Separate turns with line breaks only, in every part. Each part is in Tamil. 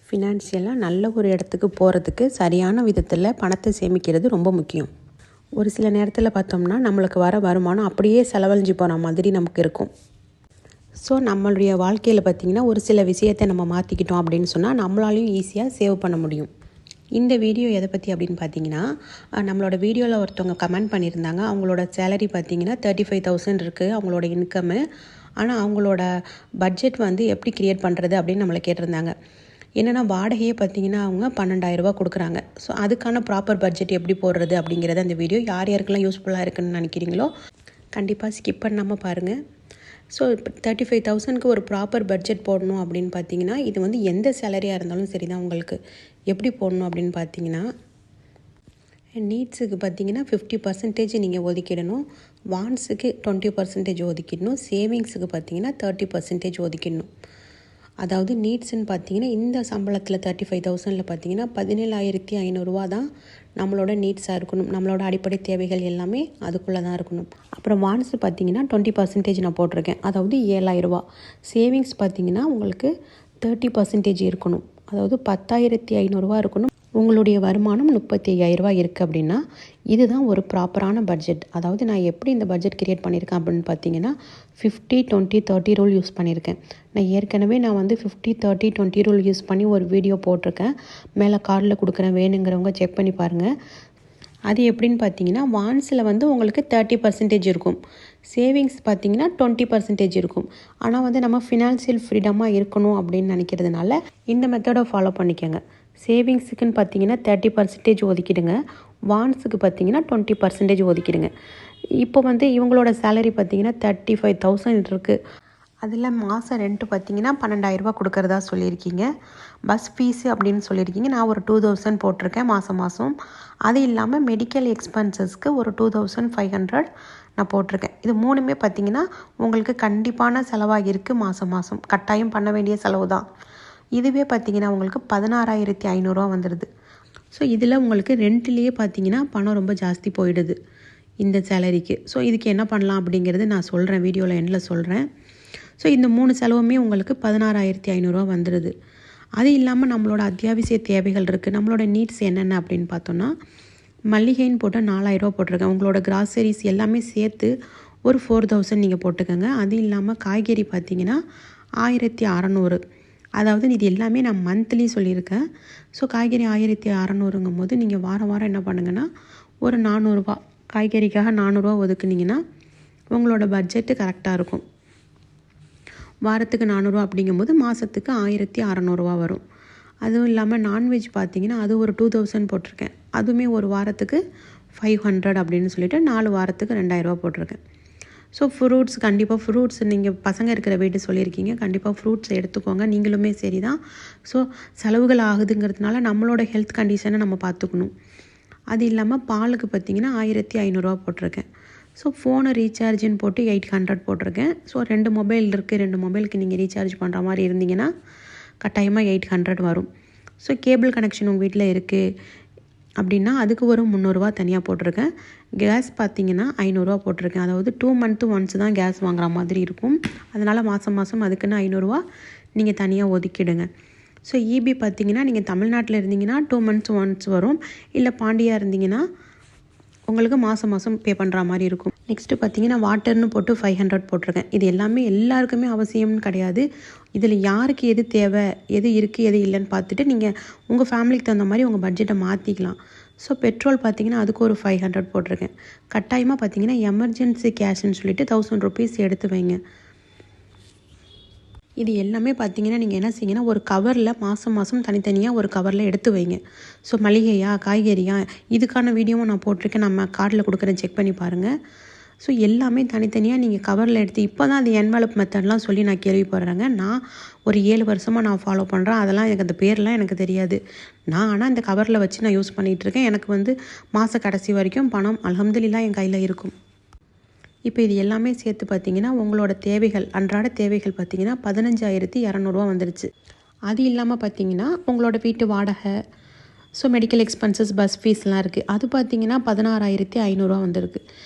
ஃபினான்ஷியலாக நல்ல ஒரு இடத்துக்கு போகிறதுக்கு சரியான விதத்தில் பணத்தை சேமிக்கிறது ரொம்ப முக்கியம். ஒரு சில நேரத்தில் பார்த்தோம்னா நம்மளுக்கு வர வருமானம் அப்படியே செலவழிஞ்சு போகிற மாதிரி நமக்கு இருக்கும். ஸோ நம்மளுடைய வாழ்க்கையில் பார்த்திங்கன்னா ஒரு சில விஷயத்தை நம்ம மாற்றிக்கிட்டோம் அப்படின்னு சொன்னால் நம்மளாலையும் ஈஸியாக சேவ் பண்ண முடியும். இந்த வீடியோ எதை பற்றி அப்படின்னு பார்த்தீங்கன்னா, நம்மளோட வீடியோவில் ஒருத்தவங்க கமெண்ட் பண்ணியிருந்தாங்க. அவங்களோட சேலரி பார்த்திங்கன்னா 35,000 இருக்குது அவங்களோட இன்கம்மு. ஆனால் அவங்களோட பட்ஜெட் வந்து எப்படி க்ரியேட் பண்ணுறது அப்படின்னு நம்மளை கேட்டிருந்தாங்க. என்னென்னா வாடகையே பார்த்திங்கன்னா அவங்க 12,000 ரூபா கொடுக்குறாங்க. ஸோ அதுக்கான ப்ராப்பர் பட்ஜெட் எப்படி போடுறது அப்படிங்கிறது அந்த வீடியோ யார் யாருக்கெல்லாம் யூஸ்ஃபுல்லாக இருக்குன்னு நினைக்கிறீங்களோ கண்டிப்பாக ஸ்கிப் பண்ணாமல் பாருங்கள். ஸோ இப்போ 35,000க்கு ஒரு ப்ராப்பர் பட்ஜெட் போடணும் அப்படின்னு பார்த்தீங்கன்னா, இது வந்து எந்த சேலரியாக இருந்தாலும் சரி தான். உங்களுக்கு எப்படி போடணும் அப்படின்னு பார்த்தீங்கன்னா, நீட்ஸுக்கு பார்த்தீங்கன்னா 50% நீங்கள் ஒதுக்கிடணும், வான்ஸுக்கு 20% ஒதுக்கிடணும், சேவிங்ஸுக்கு பார்த்தீங்கன்னா 30% ஒதுக்கிடணும். அதாவது நீட்ஸ்ன்னு பார்த்தீங்கன்னா இந்த சம்பளத்தில் 35,000ல் பார்த்தீங்கன்னா 17,500 ரூபா தான் நம்மளோட நீட்ஸாக இருக்கணும். நம்மளோட அடிப்படை தேவைகள் எல்லாமே அதுக்குள்ளே தான் இருக்கணும். அப்புறம் வான்ஸ் பார்த்தீங்கன்னா 20% நான் போட்டிருக்கேன், அதாவது 7,000 ரூபா. சேவிங்ஸ் பார்த்தீங்கன்னா உங்களுக்கு 30% இருக்கணும், அதாவது 10,500 ரூபா இருக்கணும். உங்களுடைய வருமானம் 35,000 ரூபா இருக்குது அப்படின்னா இதுதான் ஒரு ப்ராப்பரான பட்ஜெட். அதாவது நான் எப்படி இந்த பட்ஜெட் கிரியேட் பண்ணியிருக்கேன் அப்படின்னு பார்த்தீங்கன்னா 50-20-30 ரூல் யூஸ் பண்ணியிருக்கேன். நான் வந்து 50-30-20 ரூல் யூஸ் பண்ணி ஒரு வீடியோ போட்டிருக்கேன். மேலே கார்டில் கொடுக்குறேன், வேணுங்கிறவங்க செக் பண்ணி பாருங்கள். அது எப்படின்னு பார்த்தீங்கன்னா, வான்ஸில் வந்து உங்களுக்கு 30% இருக்கும், சேவிங்ஸ் பார்த்தீங்கன்னா 20% இருக்கும். ஆனால் வந்து நம்ம ஃபினான்ஷியல் ஃப்ரீடமாக இருக்கணும் அப்படின்னு நினைக்கிறதுனால இந்த மெத்தடை ஃபாலோ பண்ணிக்கோங்க. சேவிங்ஸுக்குன்னு பார்த்தீங்கன்னா 30% ஒதுக்கிடுங்க, வான்ஸுக்கு பார்த்தீங்கன்னா 20% ஒதுக்கிடுங்க. இப்போ வந்து இவங்களோட சேலரி பார்த்தீங்கன்னா 35,000 இருக்குது. அதில் மாதம் ரெண்ட்டு பார்த்தீங்கன்னா 12,000 ரூபா கொடுக்குறதா சொல்லியிருக்கீங்க. பஸ் ஃபீஸு அப்படின்னு சொல்லியிருக்கீங்க. நான் ஒரு 2,000 போட்டிருக்கேன் மாதம். அது இல்லாமல் மெடிக்கல் எக்ஸ்பென்சஸ்க்கு ஒரு 2,500 நான் போட்டிருக்கேன். இது மூணுமே பார்த்தீங்கன்னா உங்களுக்கு கண்டிப்பான செலவாக இருக்குது. மாதம் கட்டாயம் பண்ண வேண்டிய செலவு தான். இதுவே பார்த்தீங்கன்னா உங்களுக்கு 16,500 ரூபா வந்துடுது. ஸோ இதில் உங்களுக்கு ரெண்ட்லேயே பார்த்தீங்கன்னா பணம் ரொம்ப ஜாஸ்தி போயிடுது இந்த சேலரிக்கு. ஸோ இதுக்கு என்ன பண்ணலாம் அப்படிங்கிறது நான் சொல்கிறேன், வீடியோவில் எண்டில் சொல்கிறேன். ஸோ இந்த 3 செலவுமே உங்களுக்கு 16,500 ரூபா வந்துடுது. அது இல்லாமல் நம்மளோட அத்தியாவசிய தேவைகள் இருக்குது. நம்மளோட நீட்ஸ் என்னென்ன அப்படின்னு பார்த்தோன்னா, மல்லிகைன்னு போட்டு 4,000 ரூபா போட்டிருக்கேன். உங்களோட கிராசரிஸ் எல்லாமே சேர்த்து ஒரு 4,000 நீங்கள் போட்டுக்கோங்க. அது இல்லாமல் காய்கறி பார்த்தீங்கன்னா 1,600. அதாவது இது எல்லாமே நான் மந்த்லி சொல்லியிருக்கேன். ஸோ காய்கறி 1,600ங்கும் போது நீங்கள் வாரம் என்ன பண்ணுங்கன்னா ஒரு 400 ரூபா, காய்கறிக்காக 400 ரூபா ஒதுக்குனிங்கன்னா உங்களோட பட்ஜெட்டு கரெக்டாக இருக்கும். வாரத்துக்கு 400 ரூபா அப்படிங்கும்போது மாதத்துக்கு 1,600 ரூபா வரும். அதுவும் இல்லாமல் நான்வெஜ் பார்த்தீங்கன்னா அது ஒரு 2,000 போட்டிருக்கேன். அதுவுமே ஒரு வாரத்துக்கு 500 அப்படின்னு சொல்லிவிட்டு 4 வாரத்துக்கு 2,000 ரூபா போட்டிருக்கேன். ஸோ கண்டிப்பாக ஃப்ரூட்ஸ் நீங்கள் பசங்க இருக்கிற வீட்டு சொல்லியிருக்கீங்க, கண்டிப்பாக ஃப்ரூட்ஸ் எடுத்துக்கோங்க. நீங்களுமே சரி தான். ஸோ செலவுகள் ஆகுதுங்கிறதுனால நம்மளோட ஹெல்த் கண்டிஷனை நம்ம பார்த்துக்கணும். அது இல்லாமல் பாலுக்கு பார்த்திங்கன்னா 1,500 ரூபா போட்டிருக்கேன். ஸோ ஃபோனை ரீசார்ஜின்னு போட்டு 800 போட்டிருக்கேன். ஸோ 2 மொபைல் இருக்குது, 2 மொபைலுக்கு நீங்கள் ரீசார்ஜ் பண்ணுற மாதிரி இருந்தீங்கன்னா கட்டாயமாக 800 வரும். ஸோ கேபிள் கனெக்ஷன் உங்கள் வீட்டில் இருக்குது அப்படின்னா அதுக்கு ஒரு 300 ரூபா தனியாக போட்டிருக்கேன். கேஸ் பார்த்தீங்கன்னா 500 ரூபா போட்டிருக்கேன். அதாவது 2 மந்த்து ஒன்ஸ் தான் கேஸ் வாங்குற மாதிரி இருக்கும். அதனால் மாதம் அதுக்குன்னு 500 ரூபா நீங்கள் தனியாக ஒதுக்கிடுங்க. ஸோ இபி பார்த்தீங்கன்னா நீங்கள் தமிழ்நாட்டில் இருந்தீங்கன்னா 2 மந்த்ஸ் ஒன்ஸ் வரும், இல்லை பாண்டியாக இருந்தீங்கன்னா உங்களுக்கு மாதம் பே பண்ணுற மாதிரி இருக்கும். நெக்ஸ்ட்டு பார்த்தீங்கன்னா வாட்டர்னு போட்டு 500 போட்டிருக்கேன். இது எல்லாமே எல்லாருக்குமே அவசியம்னு கிடையாது. இதில் யாருக்கு எது தேவை, எது இருக்குது எது இல்லைன்னு பார்த்துட்டு நீங்கள் உங்கள் ஃபேமிலிக்கு தகுந்த மாதிரி உங்கள் பட்ஜெட்டை மாற்றிக்கலாம். ஸோ பெட்ரோல் பார்த்தீங்கன்னா அதுக்கு ஒரு 500 போட்டிருக்கேன். கட்டாயமாக பார்த்தீங்கன்னா எமர்ஜென்சி கேஷ்ன்னு சொல்லிட்டு 1,000 ருபீஸ் எடுத்து வைங்க. இது எல்லாமே பார்த்தீங்கன்னா நீங்கள் என்ன செய்யுங்கன்னா ஒரு கவரில் மாதம் தனித்தனியாக ஒரு கவரில் எடுத்து வைங்க. ஸோ மளிகையா காய்கறியா இதுக்கான வீடியோவும் நான் போட்டிருக்கேன், நம்ம கார்டில் கொடுக்குறேன், செக் பண்ணி பாருங்கள். ஸோ எல்லாமே தனித்தனியாக நீங்கள் கவரில் எடுத்து, இப்போ தான் அது என்வலப் மெத்தட்லாம் சொல்லி நான் கேள்விப்படுறேங்க. நான் ஒரு 7 வருஷமாக நான் ஃபாலோ பண்ணுறேன். அதெல்லாம் எனக்கு அந்த பேர்லாம் எனக்கு தெரியாது. நான் ஆனால் இந்த கவரில் வச்சு நான் யூஸ் பண்ணிகிட்ருக்கேன். எனக்கு வந்து மாத கடைசி வரைக்கும் பணம் அல்ஹம்துலில்லாஹ் என் கையில் இருக்கும். இப்போ இது எல்லாமே சேர்த்து பார்த்தீங்கன்னா உங்களோட தேவைகள், அன்றாட தேவைகள் பார்த்தீங்கன்னா 15,200 ரூபா வந்துடுச்சு. அது இல்லாமல் பார்த்தீங்கன்னா உங்களோட வீட்டு வாடகை, ஸோ மெடிக்கல் எக்ஸ்பென்சஸ், பஸ் ஃபீஸ்லாம் இருக்குது. அது பார்த்தீங்கன்னா 16,500 ரூபா வந்திருக்கு.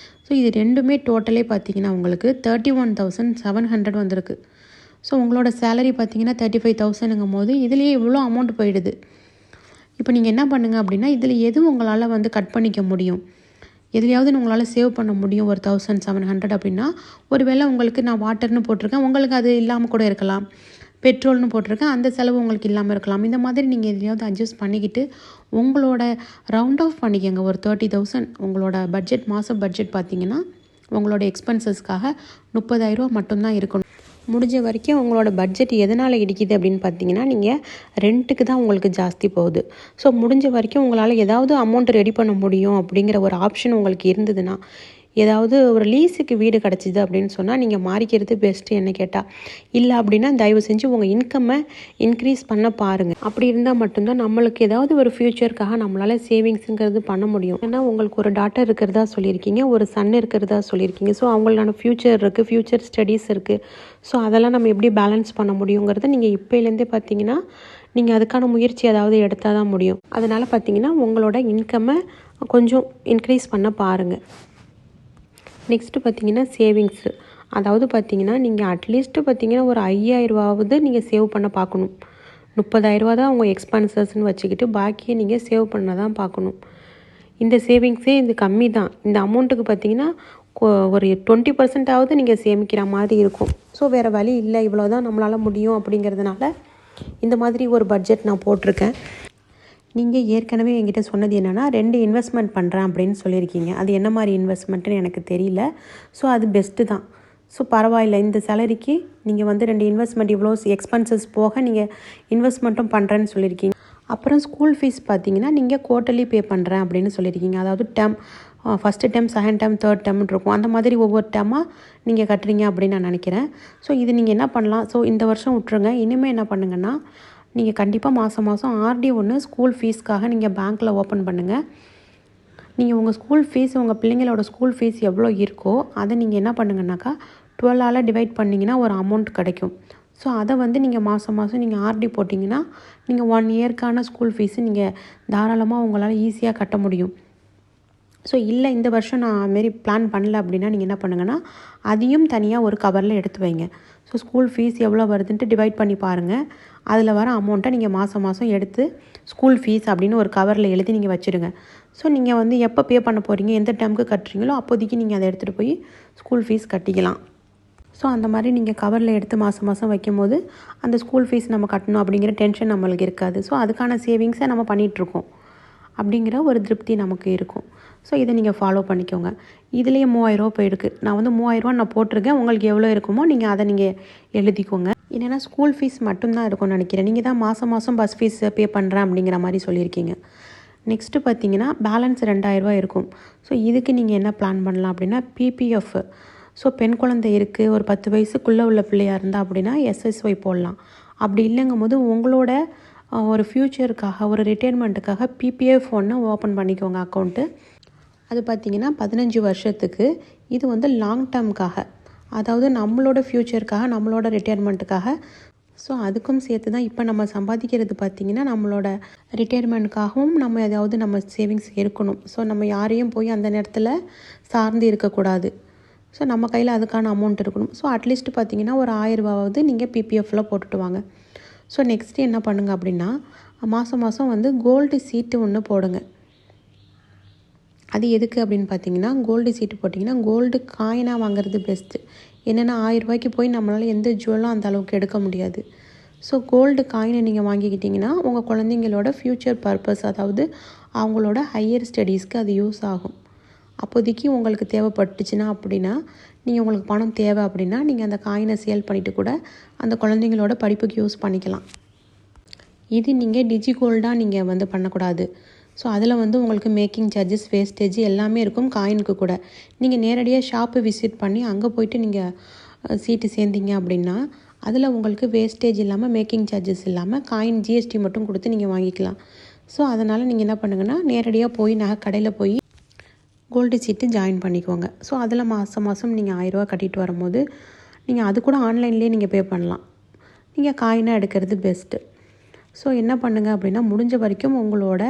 ஸோ இது ரெண்டுமே டோட்டலே பார்த்தீங்கன்னா உங்களுக்கு 31,700 வந்திருக்கு. ஸோ உங்களோட சேலரி பார்த்தீங்கன்னா 35,000ங்கும் போது இதுலேயே இவ்வளோ அமௌண்ட் போயிடுது. இப்போ நீங்கள் என்ன பண்ணுங்கள் அப்படின்னா, இதில் எது உங்களால் வந்து கட் பண்ணிக்க முடியும், எதுலையாவது உங்களால் சேவ் பண்ண முடியும் ஒரு 1700 அப்படின்னா, ஒரு வேளை உங்களுக்கு நான் வாட்டர்னு போட்டிருக்கேன், உங்களுக்கு அது இல்லாமல் கூட இருக்கலாம். பெட்ரோல்னு போட்டிருக்கேன், அந்த செலவு உங்களுக்கு இல்லாமல் இருக்கலாம். இந்த மாதிரி நீங்கள் எதையாவது அட்ஜஸ்ட் பண்ணிக்கிட்டு உங்களோட ரவுண்ட் ஆஃப் பண்ணிக்கோங்க. ஒரு 30,000 உங்களோட பட்ஜெட், மாதம் பட்ஜெட் பார்த்தீங்கன்னா உங்களோட எக்ஸ்பென்சஸ்க்காக 30,000 மட்டும்தான் இருக்கணும். முடிஞ்ச வரைக்கும் உங்களோட பட்ஜெட் எதனால் இடிக்குது அப்படின்னு பார்த்தீங்கன்னா, நீங்கள் ரெண்ட்டுக்கு தான் உங்களுக்கு ஜாஸ்தி போகுது. ஸோ முடிஞ்ச வரைக்கும் உங்களால் ஏதாவது அமௌண்ட் ரெடி பண்ண முடியும் அப்படிங்கிற ஒரு ஆப்ஷன் உங்களுக்கு இருந்ததுன்னா, ஏதாவது ஒரு லீஸுக்கு வீடு கிடச்சிது அப்படின்னு சொன்னால் நீங்கள் மாறிக்கிறது பெஸ்ட்டு என்ன கேட்டால். இல்லை அப்படின்னா தயவு செஞ்சு உங்கள் இன்கம்மை இன்க்ரீஸ் பண்ண பாருங்கள். அப்படி இருந்தால் மட்டும்தான் நம்மளுக்கு ஏதாவது ஒரு ஃப்யூச்சருக்காக நம்மளால் சேவிங்ஸுங்கிறது பண்ண முடியும். ஏன்னா உங்களுக்கு ஒரு டாட்டர் இருக்கிறதா சொல்லியிருக்கீங்க, ஒரு சன் இருக்கிறதா சொல்லியிருக்கீங்க. ஸோ அவங்களான ஃப்யூச்சர் இருக்குது, ஃப்யூச்சர் ஸ்டடீஸ் இருக்குது. ஸோ அதெல்லாம் நம்ம எப்படி பேலன்ஸ் பண்ண முடியுங்கிறத நீங்கள் இப்போலேருந்தே பார்த்தீங்கன்னா நீங்கள் அதுக்கான முயற்சி ஏதாவது எடுத்தால் தான் முடியும். அதனால் பார்த்தீங்கன்னா உங்களோட இன்கம்மை கொஞ்சம் இன்க்ரீஸ் பண்ண பாருங்கள். நெக்ஸ்ட்டு பார்த்தீங்கன்னா சேவிங்ஸு. அதாவது பார்த்தீங்கன்னா நீங்கள் அட்லீஸ்ட்டு பார்த்தீங்கன்னா ஒரு 5,000 நீங்கள் சேவ் பண்ண பார்க்கணும். 30,000 தான் உங்கள் எக்ஸ்பென்சஸ்ன்னு வச்சுக்கிட்டு பாக்கியை நீங்கள் சேவ் பண்ண தான் பார்க்கணும். இந்த சேவிங்ஸே இது கம்மி தான். இந்த அமௌண்ட்டுக்கு பார்த்தீங்கன்னா ஒரு 20% நீங்கள் சேமிக்கிற மாதிரி இருக்கும். ஸோ வேறு வழி இல்லை, இவ்வளோ தான் நம்மளால் முடியும் அப்படிங்கிறதுனால இந்த மாதிரி ஒரு பட்ஜெட் நான் போட்டிருக்கேன். நீங்கள் ஏற்கனவே என்கிட்ட சொன்னது என்னென்னா 2 இன்வெஸ்ட்மெண்ட் பண்ணுறேன் அப்படின்னு சொல்லியிருக்கீங்க. அது என்ன மாதிரி இன்வெஸ்ட்மெண்ட்டுன்னு எனக்கு தெரியல. ஸோ அது பெஸ்ட்டு தான். ஸோ பரவாயில்ல, இந்த சேலரிக்கு நீங்கள் வந்து 2 இன்வெஸ்ட்மெண்ட் இவ்வளோ எக்ஸ்பென்சஸ் போக நீங்கள் இன்வெஸ்ட்மெண்ட்டும் பண்ணுறேன்னு சொல்லியிருக்கீங்க. அப்புறம் ஸ்கூல் ஃபீஸ் பார்த்தீங்கன்னா நீங்கள் குவார்ட்டர்லி பே பண்ணுறேன் அப்படின்னு சொல்லியிருக்கீங்க. அதாவது term, first term, second term, third டேர்ம்னு இருக்கும். அந்த மாதிரி ஒவ்வொரு டேர்மாக நீங்கள் கட்டுறீங்க அப்படின்னு நான் நினைக்கிறேன். ஸோ இது நீங்கள் என்ன பண்ணலாம், ஸோ இந்த வருஷம் விட்ருங்க. இனிமேல் என்ன பண்ணுங்கன்னா, நீங்கள் கண்டிப்பாக மாதம் ஆர்டி ஒன்று ஸ்கூல் ஃபீஸ்க்காக நீங்கள் பேங்க்கில் ஓப்பன் பண்ணுங்கள். நீங்கள் உங்கள் ஸ்கூல் ஃபீஸ், உங்கள் பிள்ளைங்களோட ஸ்கூல் ஃபீஸ் எவ்வளோ இருக்கோ அதை நீங்கள் என்ன பண்ணுங்கன்னாக்கா 12ஆல் டிவைட் பண்ணிங்கன்னா ஒரு அமௌண்ட் கிடைக்கும். ஸோ அதை வந்து நீங்கள் மாதம் நீங்கள் ஆர்டி போட்டிங்கன்னா நீங்கள் 1 இயர்க்கான ஸ்கூல் ஃபீஸு நீங்கள் தாராளமாக உங்களால் ஈஸியாக கட்ட முடியும். ஸோ இல்லை இந்த வருஷம் நான் அதுமாரி பிளான் பண்ணல அப்படின்னா நீங்கள் என்ன பண்ணுங்கன்னா அதையும் தனியாக ஒரு கவரில் எடுத்து வைங்க. ஸோ ஸ்கூல் ஃபீஸ் எவ்வளோ வருதுன்ட்டு டிவைட் பண்ணி பாருங்கள். அதில் வர அமௌண்ட்டை நீங்கள் மாதம் எடுத்து ஸ்கூல் ஃபீஸ் அப்படின்னு ஒரு கவரில் எழுதி நீங்கள் வச்சுடுங்க. ஸோ நீங்கள் வந்து எப்போ பே பண்ண போகிறீங்க, எந்த டைமுக்கு கட்டுறீங்களோ அப்போதைக்கு நீங்கள் அதை எடுத்துகிட்டு போய் ஸ்கூல் ஃபீஸ் கட்டிக்கலாம். ஸோ அந்த மாதிரி நீங்கள் கவரில் எடுத்து மாதம் வைக்கும்போது அந்த ஸ்கூல் ஃபீஸ் நம்ம கட்டணும் அப்படிங்கிற டென்ஷன் நம்மளுக்கு இருக்காது. ஸோ அதுக்கான சேவிங்ஸை நம்ம பண்ணிகிட்ருக்கோம் அப்படிங்கிற ஒரு திருப்தி நமக்கு இருக்கும். ஸோ இதை நீங்கள் ஃபாலோ பண்ணிக்கோங்க. இதுலேயே 3,000 போயிருக்கு. நான் வந்து 3,000 நான் போட்டிருக்கேன். உங்களுக்கு எவ்வளோ இருக்குமோ நீங்கள் அதை நீங்கள் எழுதிக்கோங்க. என்னென்னா ஸ்கூல் ஃபீஸ் மட்டும்தான் இருக்கும்னு நினைக்கிறேன். நீங்கள் தான் மாதம் பஸ் ஃபீஸ் பே பண்ணுறேன் அப்படிங்கிற மாதிரி சொல்லியிருக்கீங்க. நெக்ஸ்ட்டு பார்த்தீங்கன்னா பேலன்ஸ் 2,000 இருக்கும். ஸோ இதுக்கு நீங்கள் என்ன பிளான் பண்ணலாம் அப்படின்னா பிபிஎஃப். ஸோ பெண் குழந்தை இருக்குது, ஒரு 10 வயசுக்குள்ளே உள்ள பிள்ளையாக இருந்தால் அப்படின்னா SSY போடலாம். அப்படி இல்லைங்கும் போது உங்களோட ஒரு ஃப்யூச்சருக்காக, ஒரு ரிட்டைர்மெண்ட்டுக்காக பிபிஎஃப் ஒன்று ஓப்பன் பண்ணிக்கோங்க அக்கௌண்ட்டு. அது பார்த்திங்கன்னா 15 வருஷத்துக்கு. இது வந்து லாங் டேர்முக்காக, அதாவது நம்மளோட ஃப்யூச்சருக்காக, நம்மளோட ரிட்டைர்மெண்ட்டுக்காக. ஸோ அதுக்கும் சேர்த்து தான் இப்போ நம்ம சம்பாதிக்கிறது பார்த்திங்கன்னா நம்மளோட ரிட்டைர்மெண்ட்டுக்காகவும் நம்ம ஏதாவது நம்ம சேவிங்ஸ் இருக்கணும். ஸோ நம்ம யாரையும் போய் அந்த நேரத்தில் சார்ந்து இருக்கக்கூடாது. ஸோ நம்ம கையில் அதுக்கான அமௌண்ட் இருக்கணும். ஸோ அட்லீஸ்ட் பார்த்திங்கன்னா ஒரு 1,000 நீங்கள் பிபிஎஃப்பில் போட்டுட்டு வாங்க. ஸோ நெக்ஸ்ட்டு என்ன பண்ணுங்கள் அப்படின்னா மாதம் வந்து கோல்டு சீட்டு ஒன்று போடுங்க. அது எதுக்கு அப்படின்னு பார்த்தீங்கன்னா, கோல்டு சீட்டு போட்டிங்கன்னா கோல்டு காயினாக வாங்குறது பெஸ்ட்டு. என்னென்னா 1,000 ரூபாய்க்கு போய் நம்மளால் எந்த ஜுவலும் அந்த அளவுக்கு எடுக்க முடியாது. ஸோ கோல்டு காயினை நீங்கள் வாங்கிக்கிட்டிங்கன்னா உங்கள் குழந்தைங்களோட ஃப்யூச்சர் பர்பஸ், அதாவது அவங்களோட ஹையர் ஸ்டடீஸ்க்கு அது யூஸ் ஆகும். அப்போதைக்கு உங்களுக்கு தேவைப்பட்டுச்சுன்னா அப்படின்னா, நீங்கள் உங்களுக்கு பணம் தேவை அப்படின்னா நீங்கள் அந்த காயினை சேல் பண்ணிவிட்டு கூட அந்த குழந்தைங்களோட படிப்புக்கு யூஸ் பண்ணிக்கலாம். இது நீங்கள் டிஜி கோல்டாக நீங்கள் வந்து பண்ணக்கூடாது. ஸோ அதில் வந்து உங்களுக்கு மேக்கிங் சார்ஜஸ், வேஸ்டேஜ் எல்லாமே இருக்கும் காயினுக்கு கூட. நீங்கள் நேரடியாக ஷாப்பு விசிட் பண்ணி அங்கே போய்ட்டு நீங்கள் சீட்டு சேர்ந்தீங்க அப்படின்னா அதில் உங்களுக்கு வேஸ்டேஜ் இல்லாமல், மேக்கிங் சார்ஜஸ் இல்லாமல் காயின் ஜிஎஸ்டி மட்டும் கொடுத்து நீங்கள் வாங்கிக்கலாம். ஸோ அதனால் நீங்கள் என்ன பண்ணுங்கன்னா நேரடியாக போய் நகை கடையில் போய் கோல்டு சீட்டு ஜாயின் பண்ணிக்கோங்க. ஸோ அதில் மாதம் நீங்கள் 1,000 ரூபா கட்டிட்டு வரும்போது நீங்கள் அது கூட ஆன்லைன்லேயே நீங்கள் பே பண்ணலாம். நீங்கள் காயினாக எடுக்கிறது பெஸ்ட்டு. ஸோ என்ன பண்ணுங்கள் அப்படின்னா முடிஞ்ச வரைக்கும் உங்களோட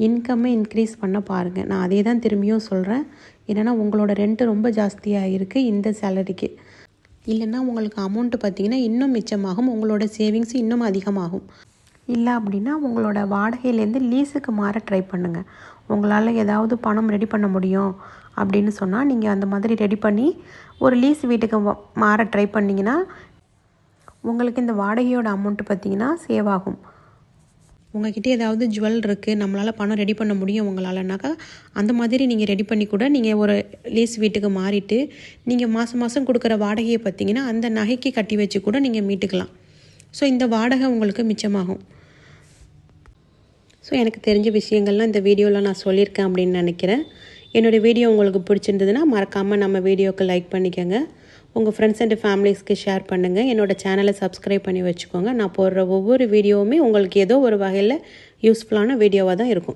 இன்கம்மை இன்க்ரீஸ் பண்ண பாருங்கள். நான் அதே தான் திரும்பியும் சொல்கிறேன். என்னென்னா உங்களோட ரெண்ட்டு ரொம்ப ஜாஸ்தியாக இருக்குது இந்த சேலரிக்கு. இல்லைன்னா உங்களுக்கு அமௌண்ட்டு பார்த்திங்கன்னா இன்னும் மிச்சமாகும், உங்களோட சேவிங்ஸ் இன்னும் அதிகமாகும். இல்லை அப்படின்னா உங்களோட வாடகையிலேருந்து லீஸுக்கு மாற ட்ரை பண்ணுங்கள். உங்களால் ஏதாவது பணம் ரெடி பண்ண முடியும் அப்படின்னு சொன்னால் நீங்கள் அந்த மாதிரி ரெடி பண்ணி ஒரு லீஸ் வீட்டுக்கு மாற ட்ரை பண்ணிங்கன்னா உங்களுக்கு இந்த வாடகையோட அமௌண்ட்டு பார்த்திங்கன்னா சேவ் ஆகும். உங்கள்கிட்ட ஏதாவது ஜுவல் இருக்குது, நம்மளால் பணம் ரெடி பண்ண முடியும் உங்களாலனாக்கா அந்த மாதிரி நீங்கள் ரெடி பண்ணி கூட நீங்கள் ஒரு லீஸ் வீட்டுக்கு மாறிட்டு நீங்கள் மாதம் மாதம் கொடுக்குற வாடகையை பார்த்திங்கன்னா அந்த நகைக்கு கட்டி வச்சு கூட நீங்கள் மீட்டுக்கலாம். ஸோ இந்த வாடகை உங்களுக்கு மிச்சமாகும். ஸோ எனக்கு தெரிஞ்ச விஷயங்கள்லாம் இந்த வீடியோவில் நான் சொல்லியிருக்கேன் அப்படின்னு நினைக்கிறேன். என்னோடய வீடியோ உங்களுக்கு பிடிச்சிருந்ததுன்னா மறக்காமல் நம்ம வீடியோவுக்கு லைக் பண்ணிக்கோங்க. உங்கள் ஃப்ரெண்ட்ஸ் அண்ட் ஃபேமிலிஸ்க்கு ஷேர் பண்ணுங்கள். என்னோடய சேனலை சப்ஸ்கிரைப் பண்ணி வச்சுக்கோங்க. நான் போடுற ஒவ்வொரு வீடியோவுமே உங்களுக்கு ஏதோ ஒரு வகையில் யூஸ்ஃபுல்லான வீடியோவாக தான் இருக்கும்.